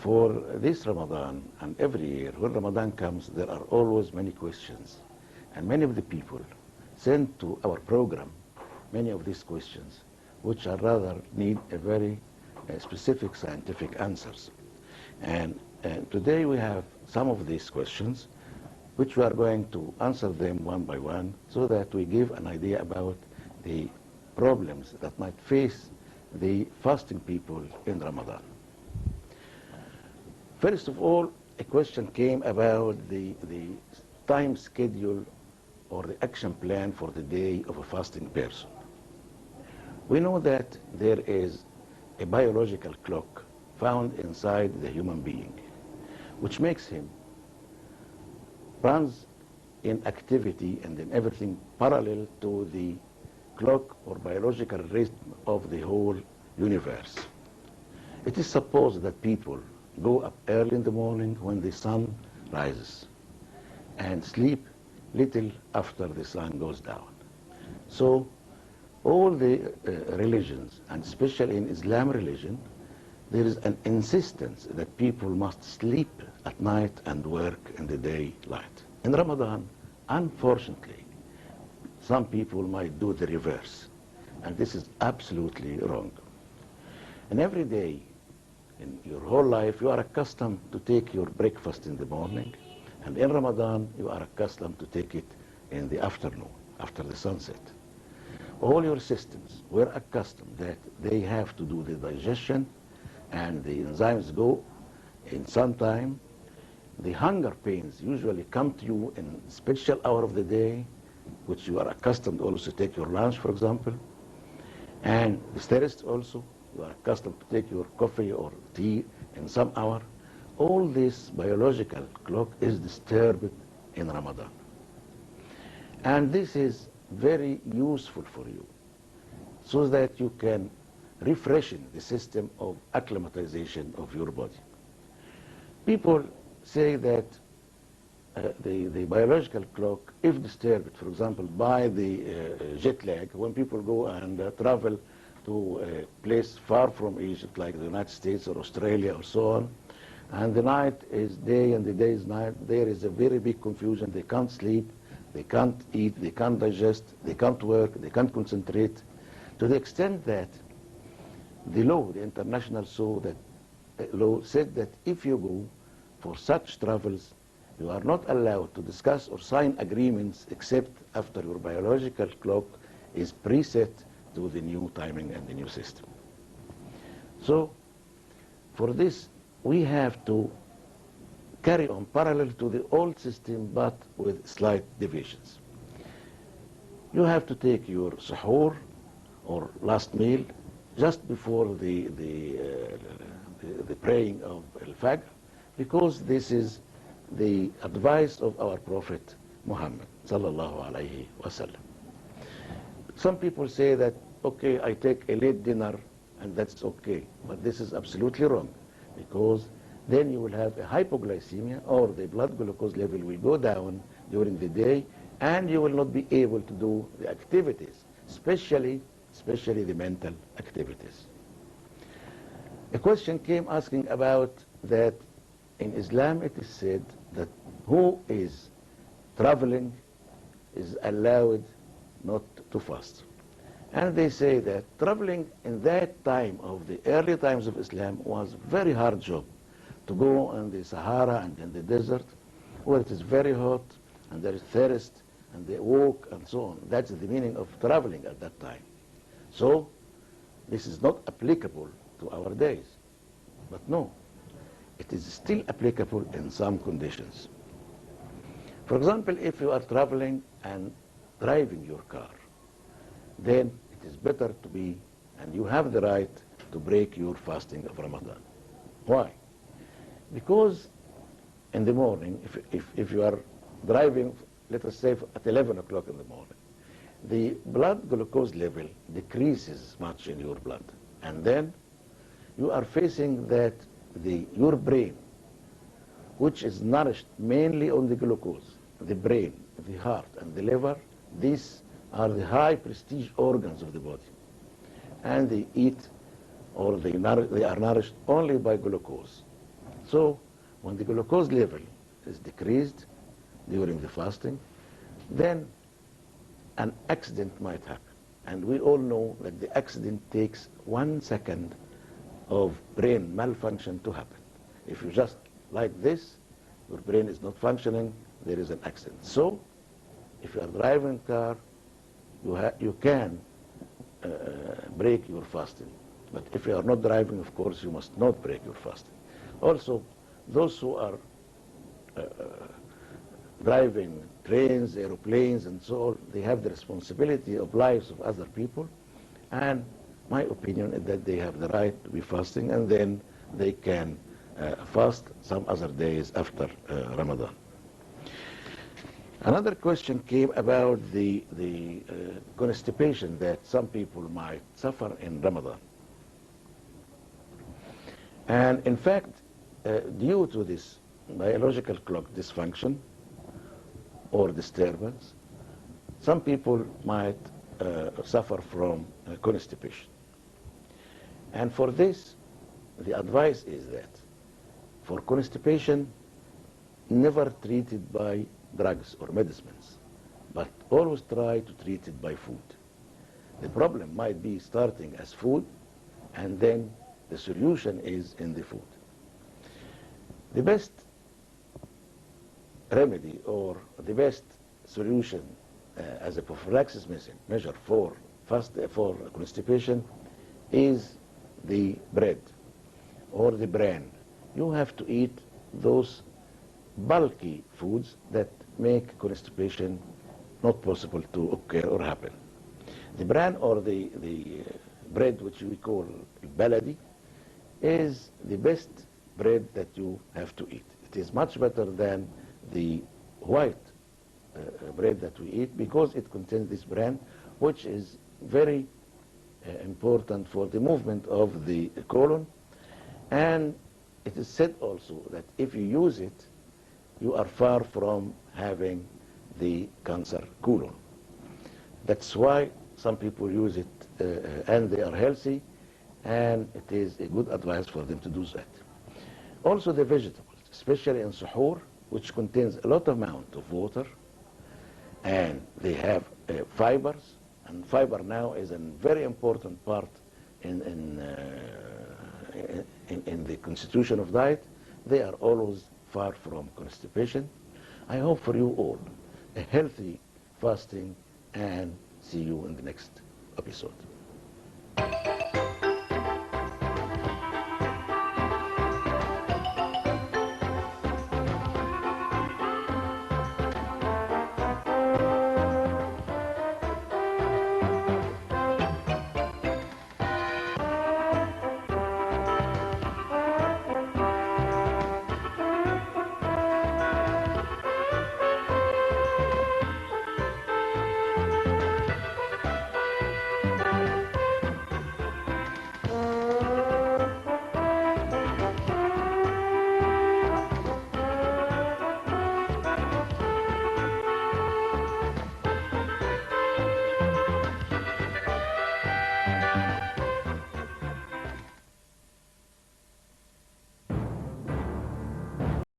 For this Ramadan and every year, when Ramadan comes, there are always many questions. And many of the people send to our program many of these questions, which are rather need a very specific scientific answers. And today we have some of these questions, which we are going to answer them one by one, so that we give an idea about the problems that might face the fasting people in Ramadan. First of all, a question came about the time schedule or the action plan for the day of a fasting person. We know that there is a biological clock found inside the human being, which makes him runs in activity and in everything parallel to the clock or biological rhythm of the whole universe. It is supposed that people go up early in the morning when the sun rises and sleep little after the sun goes down. So all the religions, and especially in Islam religion, there is an insistence that people must sleep at night and work in the daylight. In Ramadan, unfortunately, some people might do the reverse, and this is absolutely wrong. And every day in your whole life, you are accustomed to take your breakfast in the morning, and in Ramadan, you are accustomed to take it in the afternoon, after the sunset. All your systems were accustomed that they have to do the digestion, and the enzymes go in some time. The hunger pains usually come to you in a special hour of the day, which you are accustomed also to take your lunch, for example. And the thirst also, you are accustomed to take your coffee or tea in some hour. All this biological clock is disturbed in Ramadan. And this is very useful for you, so that you can refreshen the system of acclimatization of your body. People say that the biological clock, if disturbed, for example, by the jet lag, when people go and travel to a place far from Egypt, like the United States or Australia or so on, and the night is day and the day is night, there is a very big confusion. They can't sleep, they can't eat, they can't digest, they can't work, they can't concentrate, to the extent that the law, the international law said that if you go for such travels, you are not allowed to discuss or sign agreements except after your biological clock is preset to the new timing and the new system. So for this, we have to carry on parallel to the old system, but with slight deviations. You have to take your suhoor or last meal just before the praying of Al-Fajr, because this is the advice of our Prophet Muhammad sallallahu alayhi wasallam. Some people say that, okay, I take a late dinner and that's okay, but this is absolutely wrong, because then you will have a hypoglycemia, or the blood glucose level will go down during the day, and you will not be able to do the activities, especially the mental activities. A question came asking about that in Islam it is said that who is traveling is allowed not to fast. And they say that traveling in that time of the early times of Islam was a very hard job, to go in the Sahara and in the desert, where it is very hot and there is thirst and they walk and so on. That's the meaning of traveling at that time. So this is not applicable to our days. But no, it is still applicable in some conditions. For example, if you are traveling and driving your car, then it is better to be, and you have the right to break your fasting of Ramadan. Why? Because in the morning, if you are driving, let us say at 11 o'clock in the morning, the blood glucose level decreases much in your blood. And then you are facing that your brain, which is nourished mainly on the glucose, the brain, the heart, and the liver, these are the high prestige organs of the body. And they eat, or they are nourished only by glucose. So when the glucose level is decreased during the fasting, then an accident might happen. And we all know that the accident takes 1 second of brain malfunction to happen. If you just like this, your brain is not functioning, there is an accident. So if you are driving a car, you can break your fasting. But if you are not driving, of course, you must not break your fasting. Also, those who are driving trains, aeroplanes, and so on, they have the responsibility of lives of other people. And my opinion is that they have the right to be fasting, and then they can fast some other days after Ramadan. Another question came about the constipation that some people might suffer in Ramadan. And in fact, due to this biological clock dysfunction or disturbance, some people might suffer from constipation. And for this, the advice is that for constipation, never treat it by drugs or medicines, but always try to treat it by food. The problem might be starting as food, and then the solution is in the food. The best remedy or the best solution as a prophylaxis measure for constipation is the bread or the bran. You have to eat those bulky foods that make constipation not possible to occur or happen. The bran or the bread, which we call baladi, is the best bread that you have to eat. It is much better than the white bread that we eat because it contains this bran, which is very important for the movement of the colon. And it is said also that if you use it, you are far from having the cancer colon. That's why some people use it and they are healthy, and it is a good advice for them to do that. Also the vegetables, especially in suhoor, which contains a lot amount of water, and they have fibers, and fiber now is a very important part in the constitution of diet. They are always far from constipation. I hope for you all a healthy fasting, and see you in the next episode.